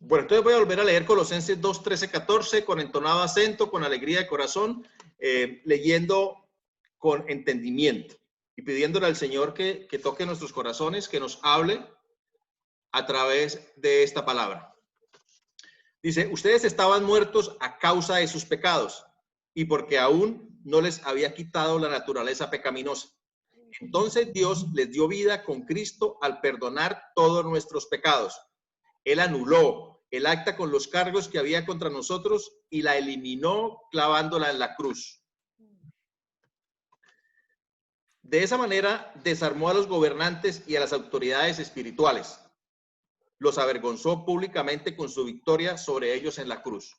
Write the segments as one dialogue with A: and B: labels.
A: Bueno, entonces voy a volver a leer Colosenses 2, 13, 14 con entonado acento, con alegría de corazón, leyendo con entendimiento y pidiéndole al Señor que toque nuestros corazones, que nos hable a través de esta palabra. Dice, ustedes estaban muertos a causa de sus pecados y porque aún no les había quitado la naturaleza pecaminosa. Entonces Dios les dio vida con Cristo al perdonar todos nuestros pecados. Él anuló el acta con los cargos que había contra nosotros y la eliminó clavándola en la cruz. De esa manera desarmó a los gobernantes y a las autoridades espirituales. Los avergonzó públicamente con su victoria sobre ellos en la cruz.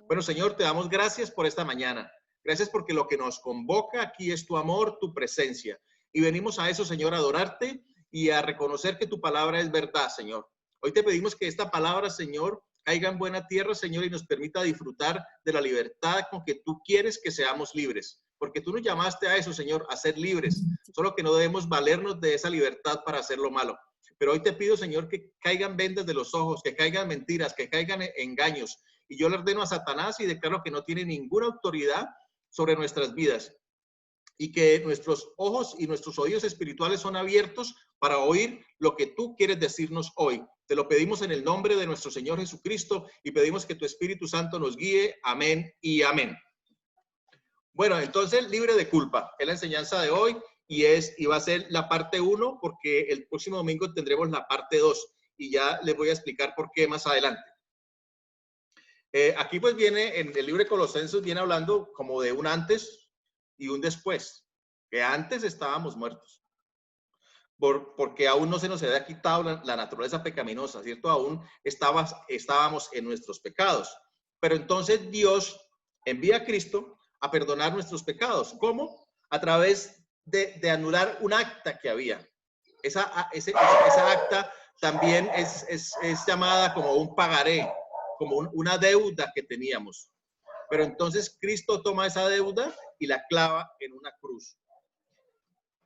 A: Bueno, Señor, te damos gracias por esta mañana. Gracias porque lo que nos convoca aquí es tu amor, tu presencia. Y venimos a eso, Señor, a adorarte y a reconocer que tu palabra es verdad, Señor. Hoy te pedimos que esta palabra, Señor, caiga en buena tierra, Señor, y nos permita disfrutar de la libertad con que tú quieres que seamos libres. Porque tú nos llamaste a eso, Señor, a ser libres. Solo que no debemos valernos de esa libertad para hacer lo malo. Pero hoy te pido, Señor, que caigan vendas de los ojos, que caigan mentiras, que caigan engaños. Y yo le ordeno a Satanás y declaro que no tiene ninguna autoridad sobre nuestras vidas. Y que nuestros ojos y nuestros oídos espirituales son abiertos para oír lo que tú quieres decirnos hoy. Te lo pedimos en el nombre de nuestro Señor Jesucristo y pedimos que tu Espíritu Santo nos guíe. Amén y amén. Bueno, entonces, libre de culpa. Es la enseñanza de hoy y va a ser la parte 1 porque el próximo domingo tendremos la parte 2 y ya les voy a explicar por qué más adelante. Aquí pues viene, en el libro de Colosenses viene hablando como de un antes y un después, que antes estábamos muertos, porque aún no se nos había quitado la naturaleza pecaminosa, ¿cierto? Aún estábamos en nuestros pecados, pero entonces Dios envía a Cristo a perdonar nuestros pecados. ¿Cómo? A través de anular un acta que había. Esa acta también es llamada como un pagaré, como una deuda que teníamos. Pero entonces Cristo toma esa deuda y la clava en una cruz.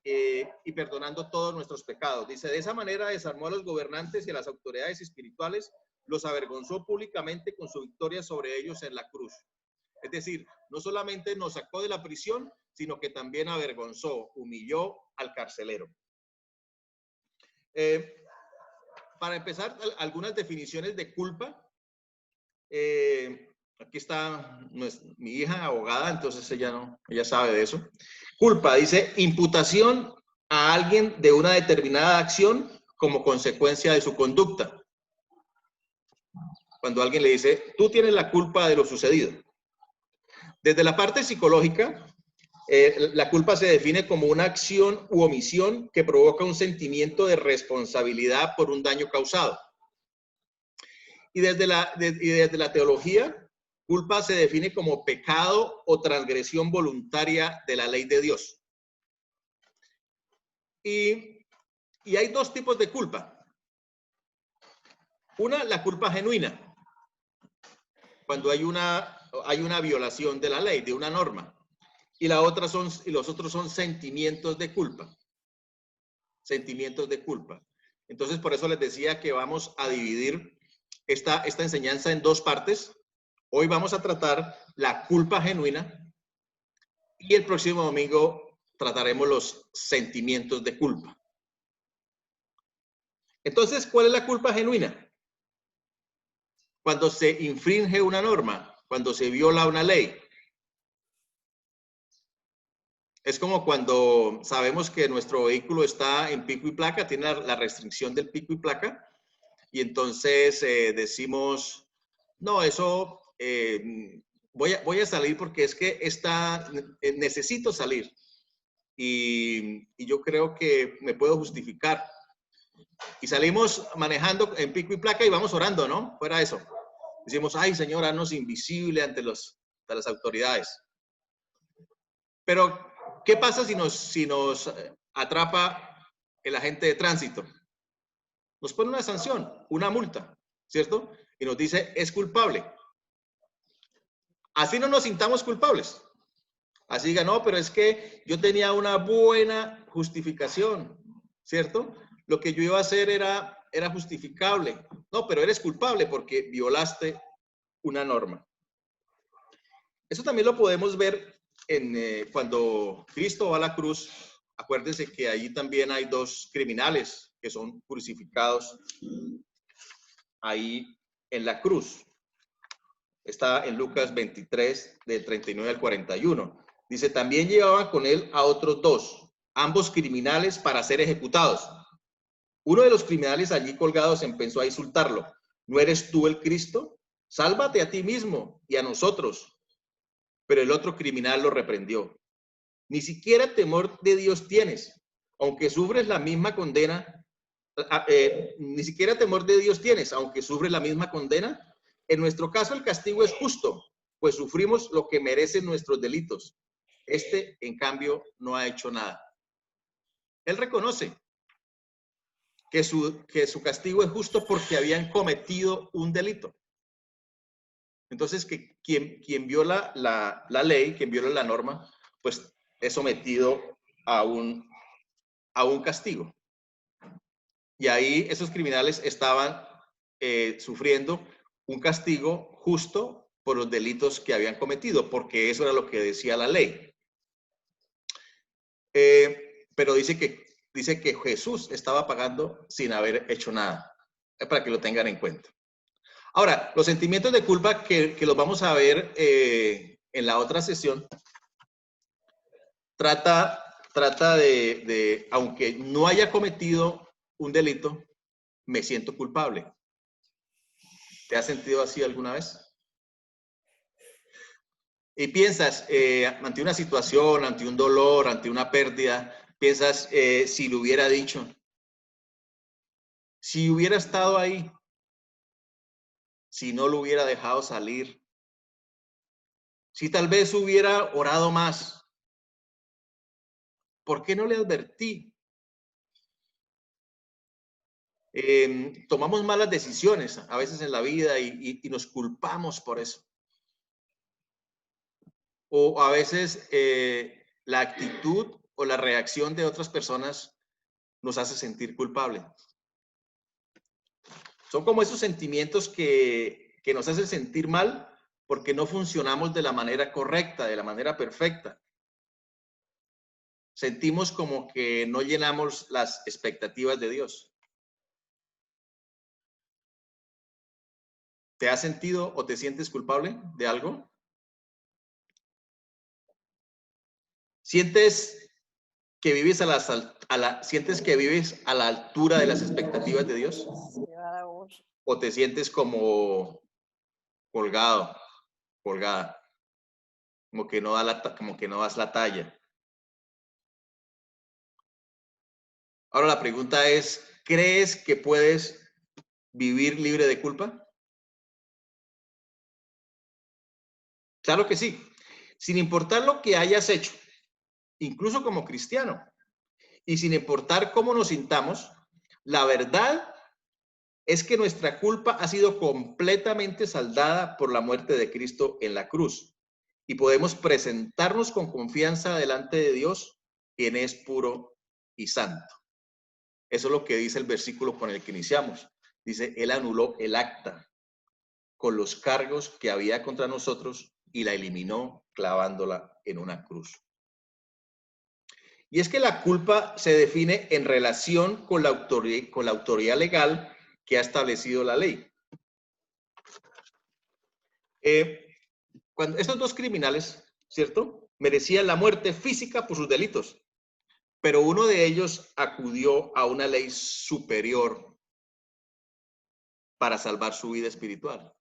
A: Y perdonando todos nuestros pecados. Dice, de esa manera desarmó a los gobernantes y a las autoridades espirituales, los avergonzó públicamente con su victoria sobre ellos en la cruz. Es decir, no solamente nos sacó de la prisión, sino que también avergonzó, humilló al carcelero. Para empezar, algunas definiciones de culpa. Aquí está mi hija abogada, entonces ella sabe de eso. Culpa, dice, imputación a alguien de una determinada acción como consecuencia de su conducta. Cuando alguien le dice, tú tienes la culpa de lo sucedido. Desde la parte psicológica, la culpa se define como una acción u omisión que provoca un sentimiento de responsabilidad por un daño causado. Y desde la teología, culpa se define como pecado o transgresión voluntaria de la ley de Dios. Y hay dos tipos de culpa. Una, la culpa genuina, cuando hay una violación de la ley, de una norma. Y los otros son sentimientos de culpa. Sentimientos de culpa. Entonces, por eso les decía que vamos a dividir esta enseñanza en dos partes. Hoy vamos a tratar la culpa genuina y el próximo domingo trataremos los sentimientos de culpa. Entonces, ¿cuál es la culpa genuina? Cuando se infringe una norma, cuando se viola una ley. Es como cuando sabemos que nuestro vehículo está en pico y placa, tiene la restricción del pico y placa, y entonces decimos, no, eso voy a salir porque es que necesito salir. Y yo creo que me puedo justificar. Y salimos manejando en pico y placa y vamos orando, ¿no? Fuera eso. Decimos, ay, Señor, haznos invisible ante las autoridades. Pero, ¿qué pasa si nos atrapa el agente de tránsito? Nos pone una sanción, una multa, ¿cierto? Y nos dice, es culpable. Así no nos sintamos culpables. Así diga, no, pero es que yo tenía una buena justificación, ¿cierto? Lo que yo iba a hacer era era justificable. No, pero eres culpable porque violaste una norma. Eso también lo podemos ver cuando Cristo va a la cruz. Acuérdense que allí también hay dos criminales que son crucificados ahí en la cruz. Está en Lucas 23, del 39 al 41. Dice, también llevaban con él a otros dos, ambos criminales para ser ejecutados. Uno de los criminales allí colgados empezó a insultarlo. ¿No eres tú el Cristo? Sálvate a ti mismo y a nosotros. Pero el otro criminal lo reprendió. Ni siquiera temor de Dios tienes, aunque sufres la misma condena. Ni siquiera temor de Dios tienes, aunque sufres la misma condena. En nuestro caso el castigo es justo, pues sufrimos lo que merecen nuestros delitos. Este, en cambio, no ha hecho nada. Él reconoce que su castigo es justo porque habían cometido un delito. Entonces, que quien viola la ley, quien viola la norma, pues es sometido a un castigo. Y ahí esos criminales estaban sufriendo un castigo justo por los delitos que habían cometido, porque eso era lo que decía la ley. Pero dice que Jesús estaba pagando sin haber hecho nada, para que lo tengan en cuenta. Ahora, los sentimientos de culpa que los vamos a ver en la otra sesión, trata de, aunque no haya cometido un delito, me siento culpable. ¿Te has sentido así alguna vez? Y piensas, ante una situación, ante un dolor, ante una pérdida, piensas, si lo hubiera dicho, si hubiera estado ahí, si no lo hubiera dejado salir, si tal vez hubiera orado más, ¿por qué no le advertí? Tomamos malas decisiones a veces en la vida y nos culpamos por eso. O a veces la actitud o la reacción de otras personas nos hace sentir culpable. Son como esos sentimientos que nos hacen sentir mal porque no funcionamos de la manera correcta, de la manera perfecta. Sentimos como que no llenamos las expectativas de Dios. ¿Te has sentido o te sientes culpable de algo? ¿Sientes que vives sientes que vives a la altura de las expectativas de Dios? ¿O te sientes como colgado, colgada, como que no das la talla? Ahora la pregunta es, ¿crees que puedes vivir libre de culpa? Claro que sí, sin importar lo que hayas hecho, incluso como cristiano, y sin importar cómo nos sintamos, la verdad es que nuestra culpa ha sido completamente saldada por la muerte de Cristo en la cruz y podemos presentarnos con confianza delante de Dios, quien es puro y santo. Eso es lo que dice el versículo con el que iniciamos. Dice, Él anuló el acta con los cargos que había contra nosotros y la eliminó clavándola en una cruz. Y es que la culpa se define en relación con la autoridad legal que ha establecido la ley. Cuando estos dos criminales, ¿cierto?, merecían la muerte física por sus delitos, pero uno de ellos acudió a una ley superior para salvar su vida espiritual.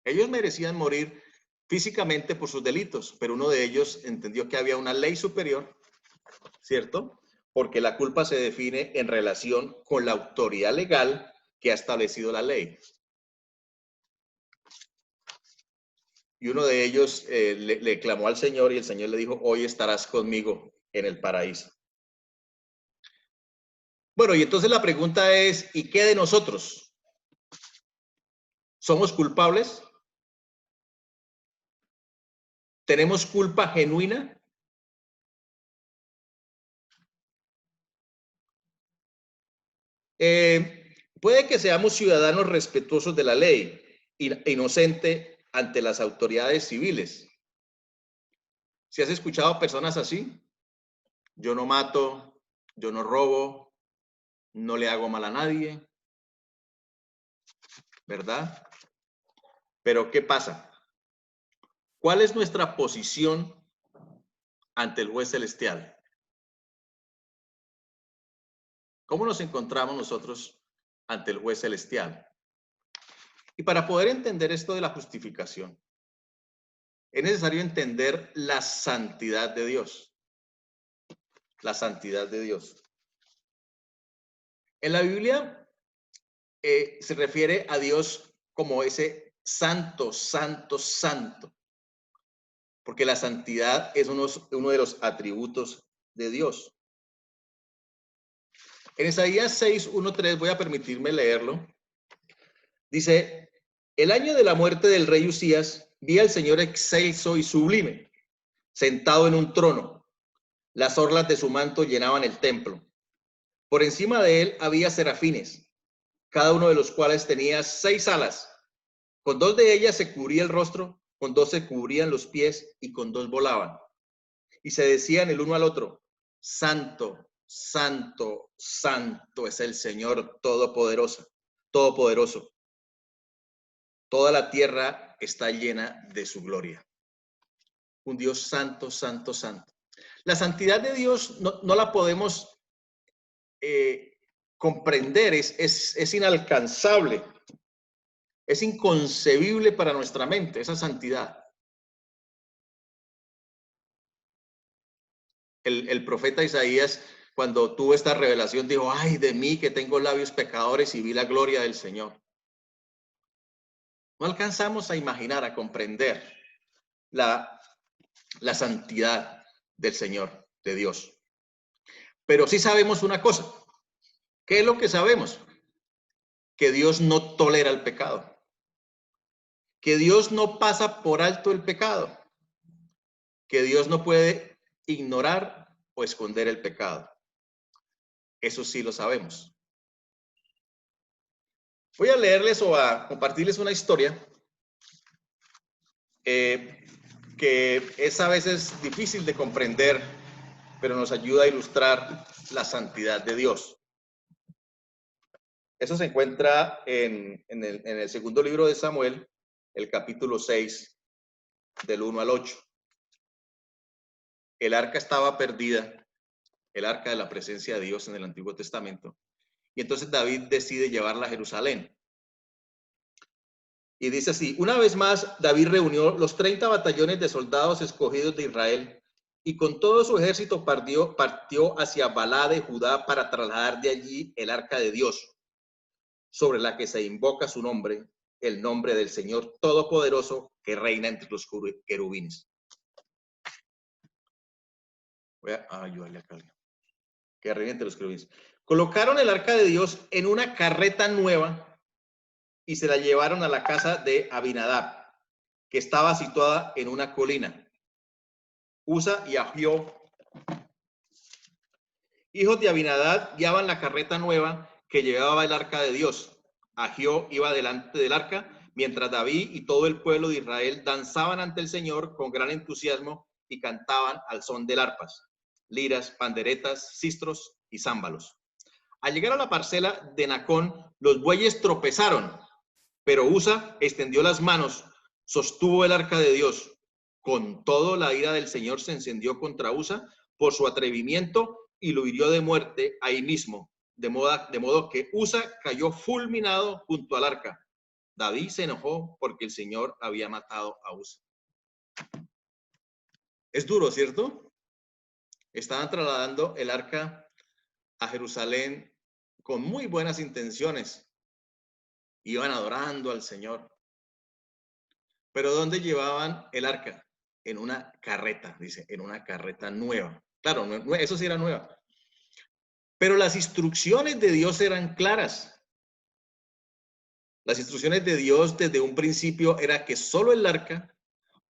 A: Ellos merecían morir físicamente por sus delitos, pero uno de ellos entendió que había una ley superior, ¿cierto? Porque la culpa se define en relación con la autoridad legal que ha establecido la ley. Y uno de ellos le clamó al Señor y el Señor le dijo, hoy estarás conmigo en el paraíso. Bueno, y entonces la pregunta es, ¿y qué de nosotros? ¿Somos culpables? ¿Tenemos culpa genuina? Puede que seamos ciudadanos respetuosos de la ley, inocente ante las autoridades civiles. ¿Si has escuchado personas así? Yo no mato, yo no robo, no le hago mal a nadie, ¿verdad? Pero ¿qué pasa? ¿Cuál es nuestra posición ante el juez celestial? ¿Cómo nos encontramos nosotros ante el juez celestial? Y para poder entender esto de la justificación, es necesario entender la santidad de Dios. La santidad de Dios. En la Biblia se refiere a Dios como ese santo, santo, santo. Porque la santidad es uno de los atributos de Dios. En Isaías 6:1-3 voy a permitirme leerlo. Dice, el año de la muerte del rey Usías, vi al Señor excelso y sublime, sentado en un trono. Las orlas de su manto llenaban el templo. Por encima de él había serafines, cada uno de los cuales tenía 6 alas. Con 2 de ellas se cubría el rostro, con 2 se cubrían los pies y con 2 volaban. Y se decían el uno al otro, santo, santo, santo es el Señor todopoderoso, todopoderoso. Toda la tierra está llena de su gloria. Un Dios santo, santo, santo. La santidad de Dios no la podemos comprender, es inalcanzable, es inconcebible para nuestra mente, esa santidad. El profeta Isaías, cuando tuvo esta revelación, dijo, ay de mí que tengo labios pecadores y vi la gloria del Señor. No alcanzamos a imaginar, a comprender la santidad del Señor, de Dios. Pero sí sabemos una cosa. ¿Qué es lo que sabemos? Que Dios no tolera el pecado. Que Dios no pasa por alto el pecado. Que Dios no puede ignorar o esconder el pecado. Eso sí lo sabemos. Voy a leerles o a compartirles una historia que es a veces difícil de comprender, pero nos ayuda a ilustrar la santidad de Dios. Eso se encuentra en el segundo libro de Samuel, el capítulo 6, del 1 al 8. El arca estaba perdida, el arca de la presencia de Dios en el Antiguo Testamento. Y entonces David decide llevarla a Jerusalén. Y dice así, una vez más, David reunió los 30 batallones de soldados escogidos de Israel y con todo su ejército partió hacia Balá de Judá para trasladar de allí el arca de Dios, sobre la que se invoca su nombre, el nombre del Señor Todopoderoso que reina entre los querubines. Voy a ayudarle a Carlos. Que reina entre los querubines. Colocaron el arca de Dios en una carreta nueva y se la llevaron a la casa de Abinadab, que estaba situada en una colina. Usa y Ahio, hijos de Abinadab, guiaban la carreta nueva que llevaba el arca de Dios. Ahio iba delante del arca, mientras David y todo el pueblo de Israel danzaban ante el Señor con gran entusiasmo y cantaban al son de arpas, liras, panderetas, sistros y zámbalos. Al llegar a la parcela de Nacón, los bueyes tropezaron, pero Usa extendió las manos, sostuvo el arca de Dios. Con todo, la ira del Señor se encendió contra Usa por su atrevimiento y lo hirió de muerte ahí mismo, de modo que Usa cayó fulminado junto al arca. David se enojó porque el Señor había matado a Usa. Es duro, ¿cierto? Estaban trasladando el arca a Jerusalén con muy buenas intenciones. Iban adorando al Señor. Pero ¿dónde llevaban el arca? En una carreta, dice, en una carreta nueva. Claro, eso sí era nueva. Pero las instrucciones de Dios eran claras. Las instrucciones de Dios desde un principio era que solo el arca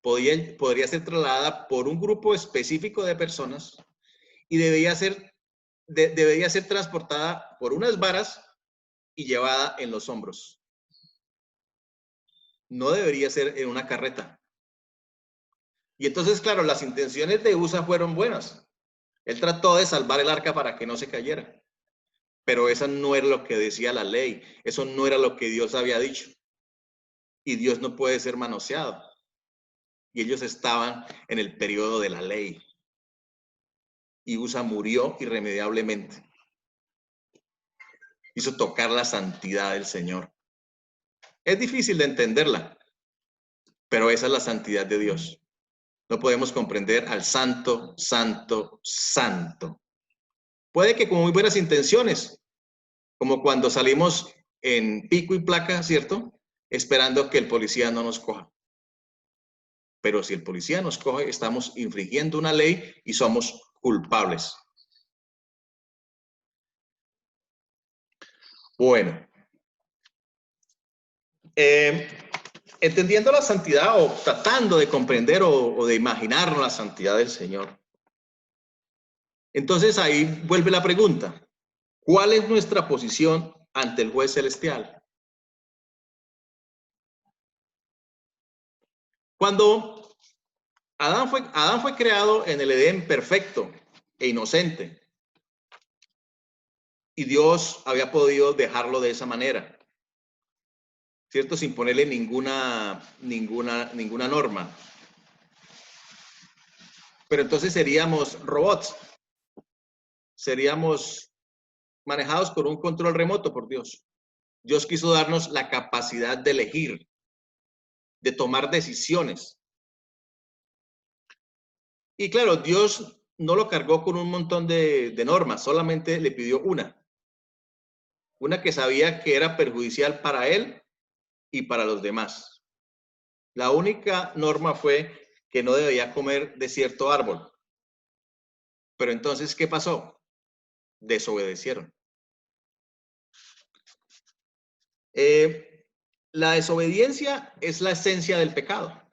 A: podría ser trasladada por un grupo específico de personas y debería ser transportada por unas varas y llevada en los hombros. No debería ser en una carreta. Y entonces, claro, las intenciones de Usa fueron buenas. Él trató de salvar el arca para que no se cayera. Pero eso no era lo que decía la ley. Eso no era lo que Dios había dicho. Y Dios no puede ser manoseado. Y ellos estaban en el periodo de la ley. Y Usa murió irremediablemente. Hizo tocar la santidad del Señor. Es difícil de entenderla, pero esa es la santidad de Dios. No podemos comprender al santo, santo, santo. Puede que con muy buenas intenciones, como cuando salimos en pico y placa, ¿cierto? Esperando que el policía no nos coja. Pero si el policía nos coge, estamos infringiendo una ley y somos culpables. Bueno, entendiendo la santidad o tratando de comprender o de imaginar la santidad del Señor. Entonces ahí vuelve la pregunta. ¿Cuál es nuestra posición ante el juez celestial? Cuando Adán fue creado en el Edén perfecto e inocente, y Dios había podido dejarlo de esa manera, ¿cierto? Sin ponerle ninguna norma. Pero entonces seríamos robots, seríamos manejados por un control remoto por Dios. Dios quiso darnos la capacidad de elegir, de tomar decisiones. Y claro, Dios no lo cargó con un montón de normas, solamente le pidió una que sabía que era perjudicial para él y para los demás. La única norma fue que no debía comer de cierto árbol. Pero entonces, ¿qué pasó? Desobedecieron. La desobediencia es la esencia del pecado.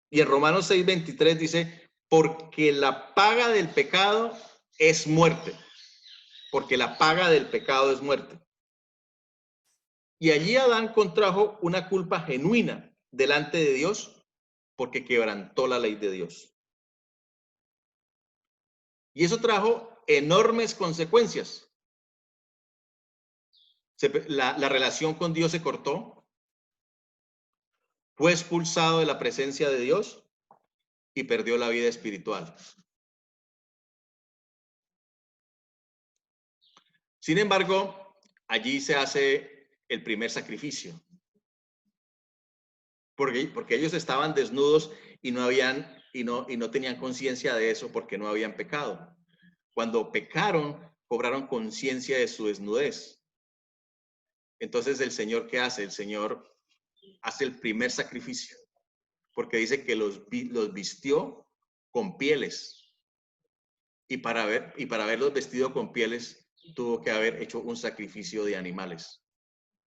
A: Y en Romanos 6:23 dice, porque la paga del pecado es muerte. Porque la paga del pecado es muerte. Y allí Adán contrajo una culpa genuina delante de Dios porque quebrantó la ley de Dios. Y eso trajo enormes consecuencias. La relación con Dios se cortó, fue expulsado de la presencia de Dios y perdió la vida espiritual. Sin embargo, allí se hace el primer sacrificio. Porque ellos estaban desnudos y no tenían conciencia de eso porque no habían pecado. Cuando pecaron, cobraron conciencia de su desnudez. Entonces, ¿el Señor qué hace? El Señor hace el primer sacrificio, porque dice que los vistió con pieles. Y para haberlos vestido con pieles, tuvo que haber hecho un sacrificio de animales.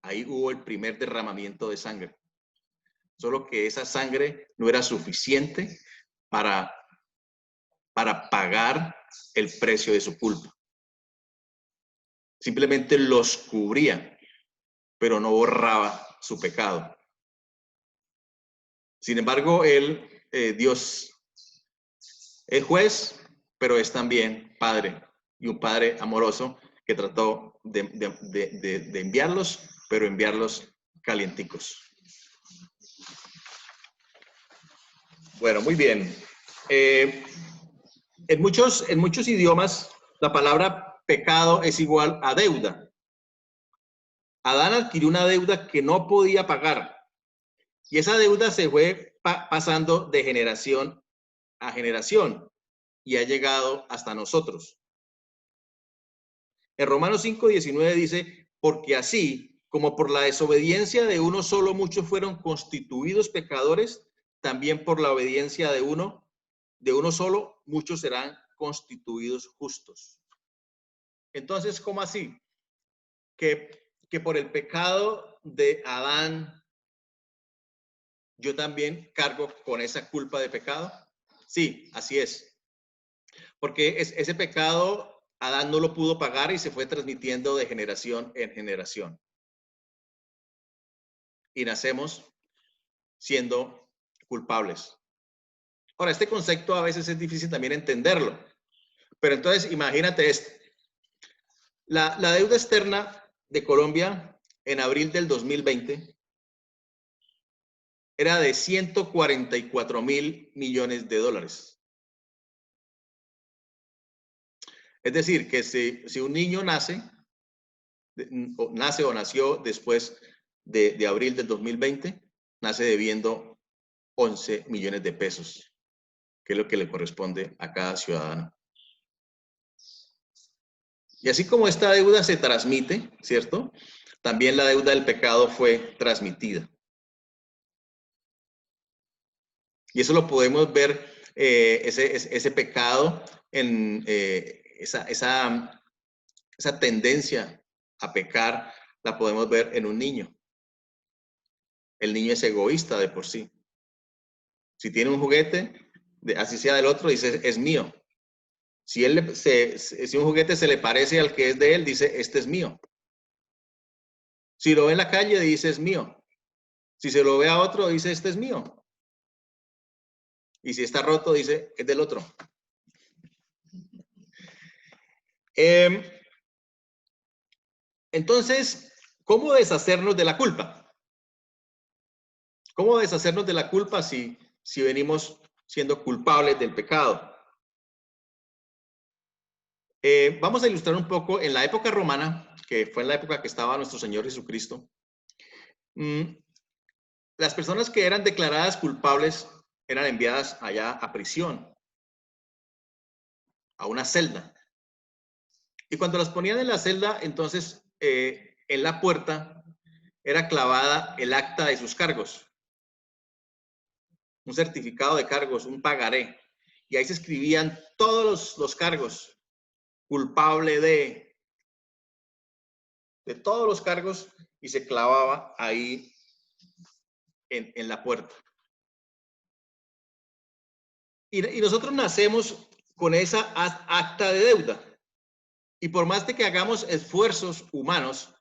A: Ahí hubo el primer derramamiento de sangre. Solo que esa sangre no era suficiente para pagar el precio de su culpa. Simplemente los cubría, pero no borraba su pecado. Sin embargo, Dios es juez, pero es también padre, y un padre amoroso que trató de enviarlos, pero enviarlos calienticos. Bueno, muy bien. En muchos idiomas, la palabra pecado es igual a deuda. Adán adquirió una deuda que no podía pagar, y esa deuda se fue pasando de generación a generación y ha llegado hasta nosotros. En Romanos 5:19 dice, porque así como por la desobediencia de uno solo muchos fueron constituidos pecadores, también por la obediencia de uno solo muchos serán constituidos justos. Entonces, ¿cómo así? Que por el pecado de Adán, yo también cargo con esa culpa de pecado. Sí, así es. Porque ese pecado Adán no lo pudo pagar y se fue transmitiendo de generación en generación. Y nacemos siendo culpables. Ahora, este concepto a veces es difícil también entenderlo, pero entonces imagínate esto. La deuda externa de Colombia en abril del 2020 era de 144.000 millones de dólares. Es decir, que si un niño nace o nació después de abril del 2020, nace debiendo 11 millones de pesos, que es lo que le corresponde a cada ciudadano. Y así como esta deuda se transmite, ¿cierto? También la deuda del pecado fue transmitida. Y eso lo podemos ver, ese pecado, en esa tendencia a pecar, la podemos ver en un niño. El niño es egoísta de por sí. Si tiene un juguete, así sea del otro, dice, es mío. Si un juguete se le parece al que es de él, dice, este es mío. Si lo ve en la calle, dice, es mío. Si se lo ve a otro, dice, este es mío. Y si está roto, dice, es del otro. Entonces, ¿cómo deshacernos de la culpa? ¿Cómo deshacernos de la culpa si venimos siendo culpables del pecado? Vamos a ilustrar un poco en la época romana, que fue en la época que estaba nuestro Señor Jesucristo. Las personas que eran declaradas culpables eran enviadas allá a prisión, a una celda. Y cuando las ponían en la celda, entonces en la puerta era clavada el acta de sus cargos, un certificado de cargos, un pagaré. Y ahí se escribían todos los cargos, culpable de todos los cargos, y se clavaba ahí en la puerta. Y nosotros nacemos con esa acta de deuda. Y por más de que hagamos esfuerzos humanos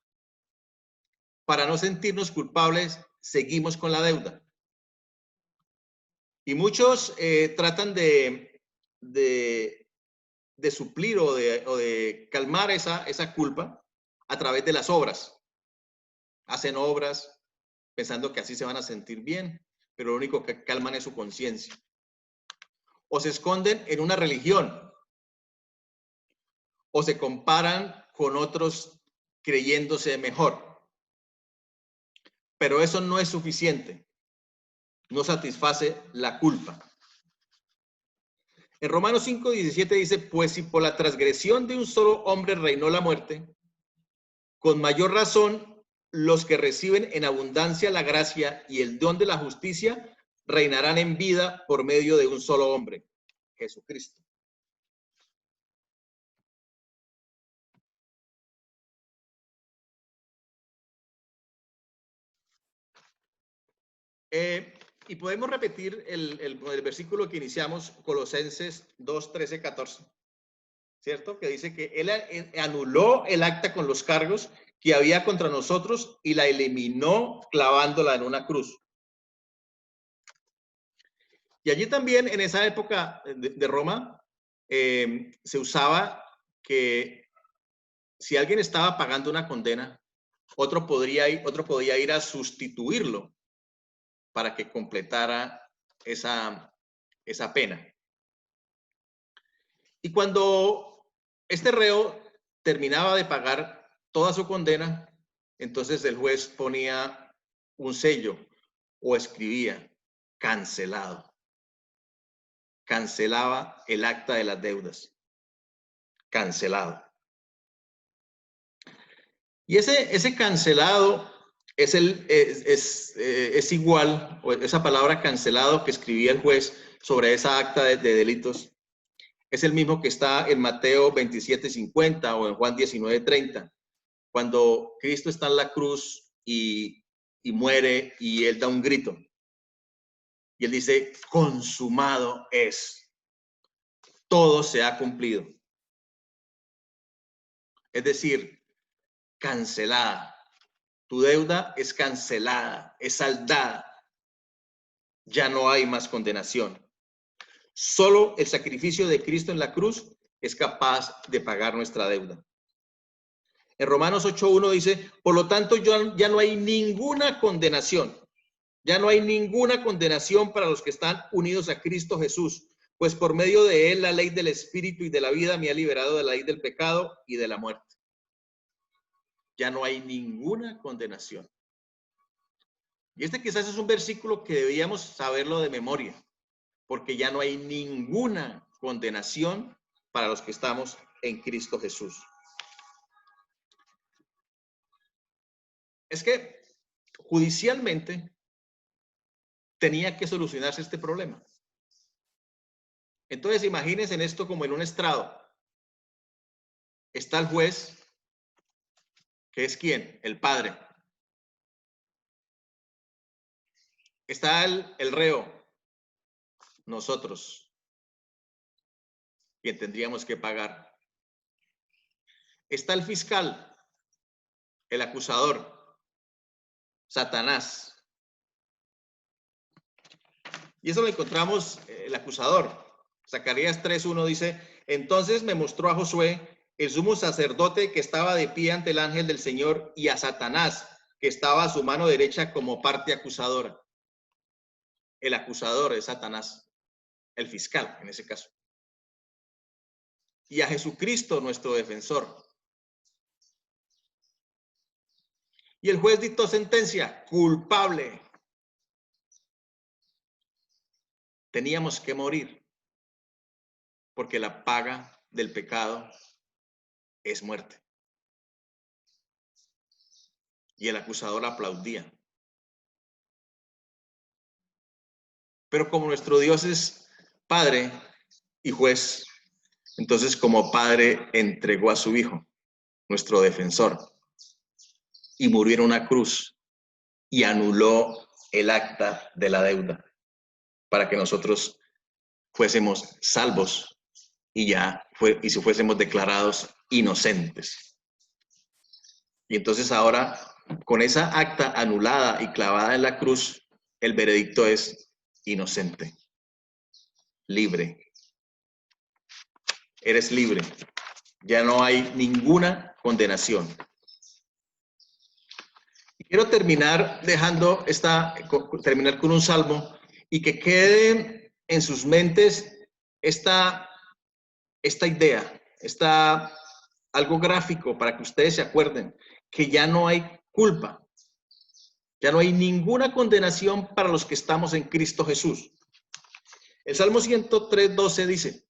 A: para no sentirnos culpables, seguimos con la deuda. Y muchos tratan de suplir o de calmar esa culpa a través de las obras. Hacen obras pensando que así se van a sentir bien, pero lo único que calman es su conciencia. O se esconden en una religión, o se comparan con otros creyéndose mejor. Pero eso no es suficiente. No satisface la culpa. En Romanos 5:17 dice, pues si por la transgresión de un solo hombre reinó la muerte, con mayor razón los que reciben en abundancia la gracia y el don de la justicia reinarán en vida por medio de un solo hombre, Jesucristo. Y podemos repetir el versículo que iniciamos, Colosenses 2, 13, 14, ¿cierto? Que dice que él anuló el acta con los cargos que había contra nosotros y la eliminó clavándola en una cruz. Y allí también, en esa época de Roma, se usaba que si alguien estaba pagando una condena, otro podía ir a sustituirlo para que completara esa pena. Y cuando este reo terminaba de pagar toda su condena, entonces el juez ponía un sello o escribía cancelado. Cancelaba el acta de las deudas. Cancelado. Y ese cancelado es igual, o esa palabra cancelado que escribía el juez sobre esa acta de delitos, es el mismo que está en Mateo 27:50 o en Juan 19:30, cuando Cristo está en la cruz y muere y él da un grito. Y él dice, consumado es. Todo se ha cumplido. Es decir, cancelada. Tu deuda es cancelada, es saldada. Ya no hay más condenación. Solo el sacrificio de Cristo en la cruz es capaz de pagar nuestra deuda. En Romanos 8:1 dice, por lo tanto, ya no hay ninguna condenación. Ya no hay ninguna condenación para los que están unidos a Cristo Jesús, pues por medio de él la ley del Espíritu y de la vida me ha liberado de la ley del pecado y de la muerte. Ya no hay ninguna condenación. Y este quizás es un versículo que debíamos saberlo de memoria, porque ya no hay ninguna condenación para los que estamos en Cristo Jesús. Es que judicialmente tenía que solucionarse este problema. Entonces imagínense en esto como en un estrado. Está el juez, que es ¿quién? El padre. Está el reo, nosotros, quien tendríamos que pagar. Está el fiscal, el acusador, Satanás. Y eso lo encontramos el acusador. Zacarías 3:1 dice, entonces me mostró a Josué, el sumo sacerdote que estaba de pie ante el ángel del Señor, y a Satanás, que estaba a su mano derecha como parte acusadora. El acusador es Satanás, el fiscal en ese caso. Y a Jesucristo, nuestro defensor. Y el juez dictó sentencia, culpable. Teníamos que morir, porque la paga del pecado es muerte. Y el acusador aplaudía. Pero como nuestro Dios es Padre y juez, entonces como Padre entregó a su Hijo, nuestro defensor, y murió en una cruz y anuló el acta de la deuda para que nosotros fuésemos salvos y si fuésemos declarados inocentes. Y entonces ahora, con esa acta anulada y clavada en la cruz, el veredicto es inocente, libre. Eres libre. Ya no hay ninguna condenación. Y quiero terminar terminar con un salmo y que quede en sus mentes esta idea, algo gráfico para que ustedes se acuerden que ya no hay culpa, ya no hay ninguna condenación para los que estamos en Cristo Jesús. El Salmo 103:12 dice,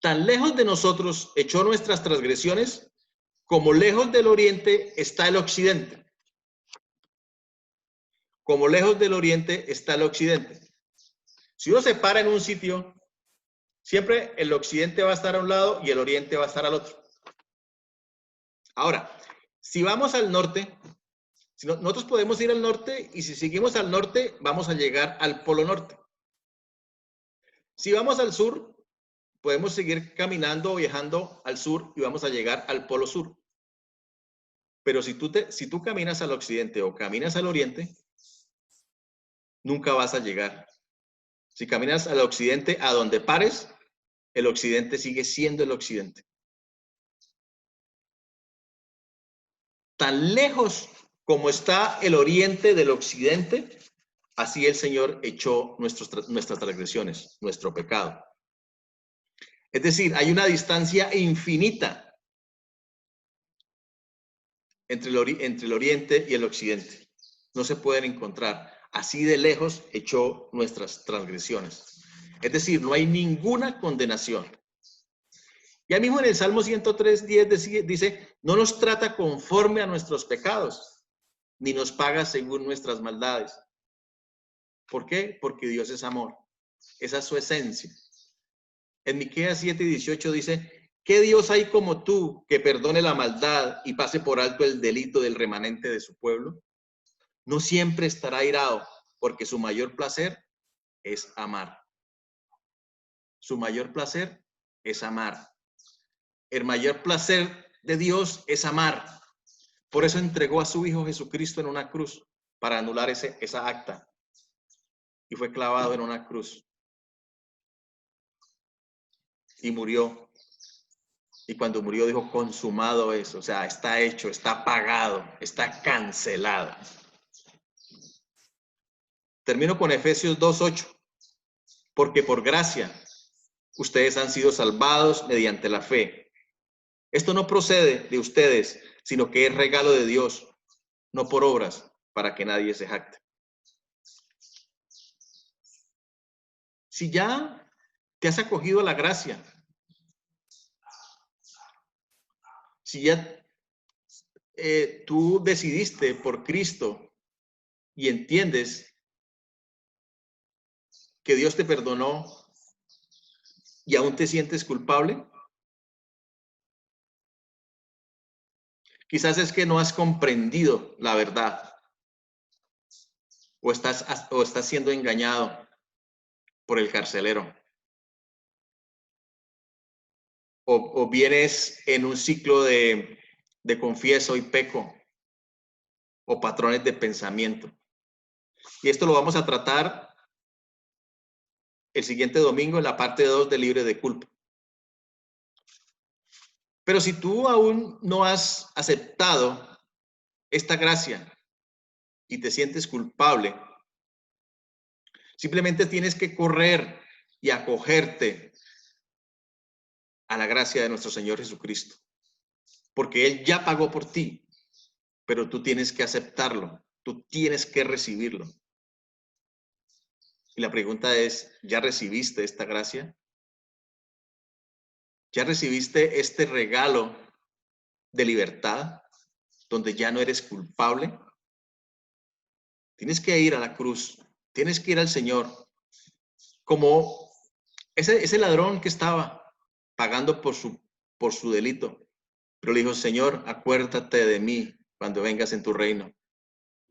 A: tan lejos de nosotros echó nuestras transgresiones, como lejos del oriente está el occidente. Como lejos del oriente está el occidente. Si uno se para en un sitio, siempre el occidente va a estar a un lado y el oriente va a estar al otro. Ahora, si vamos al norte, nosotros podemos ir al norte y si seguimos al norte, vamos a llegar al polo norte. Si vamos al sur, podemos seguir caminando o viajando al sur y vamos a llegar al polo sur. Pero si tú caminas al occidente o caminas al oriente, nunca vas a llegar. Si caminas al occidente, a donde pares, el occidente sigue siendo el occidente. Tan lejos como está el oriente del occidente, así el Señor echó nuestras transgresiones, nuestro pecado. Es decir, hay una distancia infinita entre el oriente y el occidente. No se pueden encontrar. Así de lejos echó nuestras transgresiones. Es decir, no hay ninguna condenación. Ya mismo en el Salmo 103:10 dice, no nos trata conforme a nuestros pecados, ni nos paga según nuestras maldades. ¿Por qué? Porque Dios es amor. Esa es su esencia. En Miqueas 7:18 dice, ¿qué Dios hay como tú que perdone la maldad y pase por alto el delito del remanente de su pueblo? No siempre estará airado, porque su mayor placer es amar. Su mayor placer es amar. El mayor placer de Dios es amar. Por eso entregó a su Hijo Jesucristo en una cruz para anular esa acta. Y fue clavado en una cruz. Y murió. Y cuando murió dijo, consumado es. O sea, está hecho, está pagado, está cancelado. Termino con Efesios 2:8. Porque por gracia ustedes han sido salvados mediante la fe. Esto no procede de ustedes, sino que es regalo de Dios, no por obras, para que nadie se jacte. Si ya te has acogido a la gracia, si ya tú decidiste por Cristo y entiendes que Dios te perdonó y aún te sientes culpable, quizás es que no has comprendido la verdad o estás siendo engañado por el carcelero. O vienes en un ciclo de confieso y peco o patrones de pensamiento. Y esto lo vamos a tratar el siguiente domingo en la parte 2 de Libre de Culpa. Pero si tú aún no has aceptado esta gracia y te sientes culpable, simplemente tienes que correr y acogerte a la gracia de nuestro Señor Jesucristo. Porque Él ya pagó por ti, pero tú tienes que aceptarlo, tú tienes que recibirlo. Y la pregunta es, ¿ya recibiste esta gracia? ¿Ya recibiste este regalo de libertad donde ya no eres culpable? Tienes que ir a la cruz, tienes que ir al Señor, como ese ladrón que estaba pagando por su delito, pero le dijo, Señor, acuérdate de mí cuando vengas en tu reino.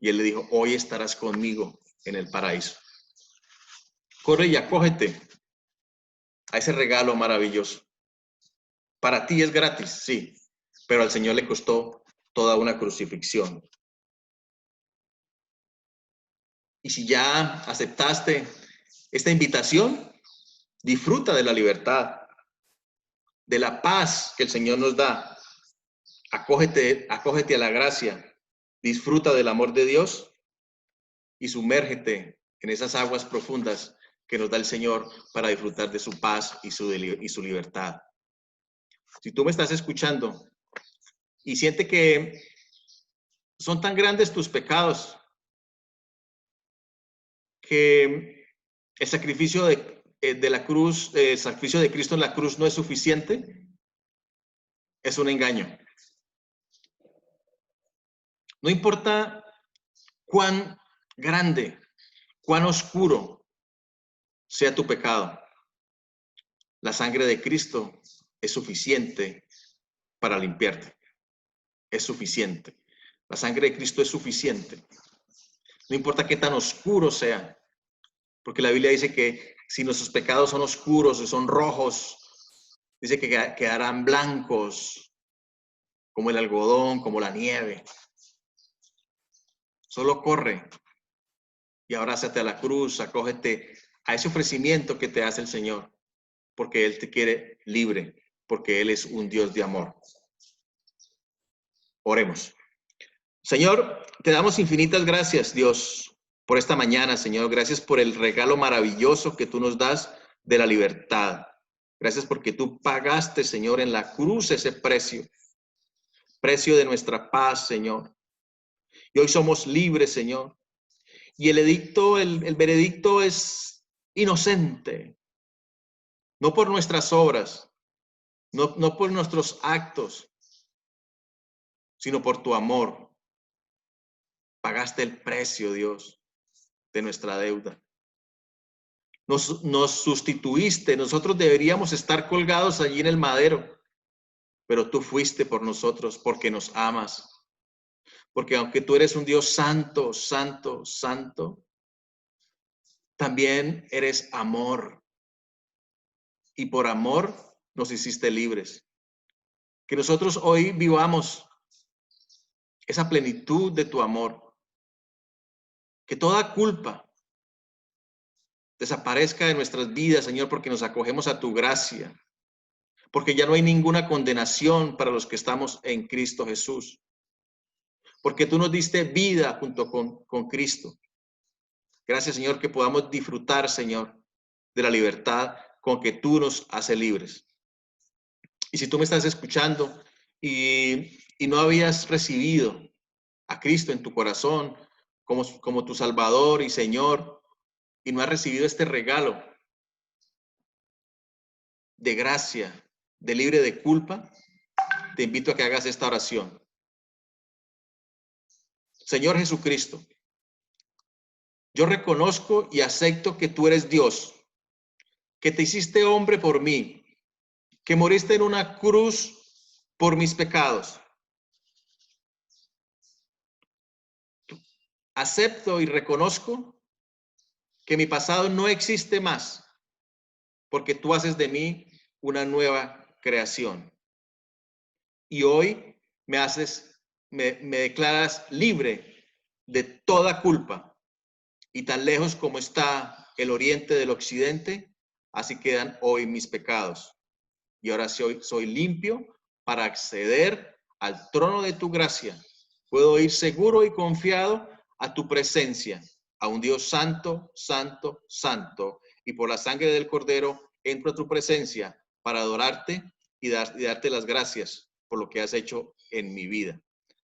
A: Y él le dijo, hoy estarás conmigo en el paraíso. Corre y acógete a ese regalo maravilloso. Para ti es gratis, sí, pero al Señor le costó toda una crucifixión. Y si ya aceptaste esta invitación, disfruta de la libertad, de la paz que el Señor nos da. Acógete a la gracia, disfruta del amor de Dios y sumérgete en esas aguas profundas que nos da el Señor para disfrutar de su paz y su libertad. Si tú me estás escuchando y sientes que son tan grandes tus pecados que el sacrificio de la cruz, el sacrificio de Cristo en la cruz no es suficiente, es un engaño. No importa cuán grande, cuán oscuro sea tu pecado, la sangre de Cristo es suficiente para limpiarte. Es suficiente. La sangre de Cristo es suficiente. No importa qué tan oscuro sea, porque la Biblia dice que si nuestros pecados son oscuros o son rojos, dice que quedarán blancos como el algodón, como la nieve. Solo corre y abrázate a la cruz, acógete a ese ofrecimiento que te hace el Señor, porque Él te quiere libre, porque Él es un Dios de amor. Oremos. Señor, te damos infinitas gracias, Dios, por esta mañana, Señor. Gracias por el regalo maravilloso que tú nos das de la libertad. Gracias porque tú pagaste, Señor, en la cruz ese precio de nuestra paz, Señor. Y hoy somos libres, Señor. Y el veredicto es inocente, no por nuestras obras, no por nuestros actos, sino por tu amor. Pagaste el precio, Dios, de nuestra deuda. Nos sustituiste. Nosotros deberíamos estar colgados allí en el madero, pero tú fuiste por nosotros porque nos amas. Porque aunque tú eres un Dios santo, santo, santo, también eres amor. Y por amor nos hiciste libres. Que nosotros hoy vivamos esa plenitud de tu amor. Que toda culpa desaparezca de nuestras vidas, Señor, porque nos acogemos a tu gracia. Porque ya no hay ninguna condenación para los que estamos en Cristo Jesús. Porque tú nos diste vida junto con Cristo. Gracias, Señor, que podamos disfrutar, Señor, de la libertad con que tú nos haces libres. Y si tú me estás escuchando y no habías recibido a Cristo en tu corazón como tu Salvador y Señor, y no has recibido este regalo de gracia, de libre de culpa, te invito a que hagas esta oración. Señor Jesucristo, yo reconozco y acepto que tú eres Dios, que te hiciste hombre por mí, que moriste en una cruz por mis pecados. Acepto y reconozco que mi pasado no existe más, porque tú haces de mí una nueva creación. Y hoy me declaras libre de toda culpa. Y tan lejos como está el oriente del occidente, así quedan hoy mis pecados. Y ahora soy limpio para acceder al trono de tu gracia. Puedo ir seguro y confiado a tu presencia, a un Dios santo, santo, santo. Y por la sangre del Cordero entro a tu presencia para adorarte y darte las gracias por lo que has hecho en mi vida.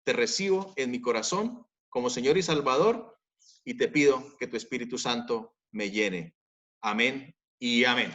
A: Te recibo en mi corazón como Señor y Salvador y te pido que tu Espíritu Santo me llene. Amén y amén.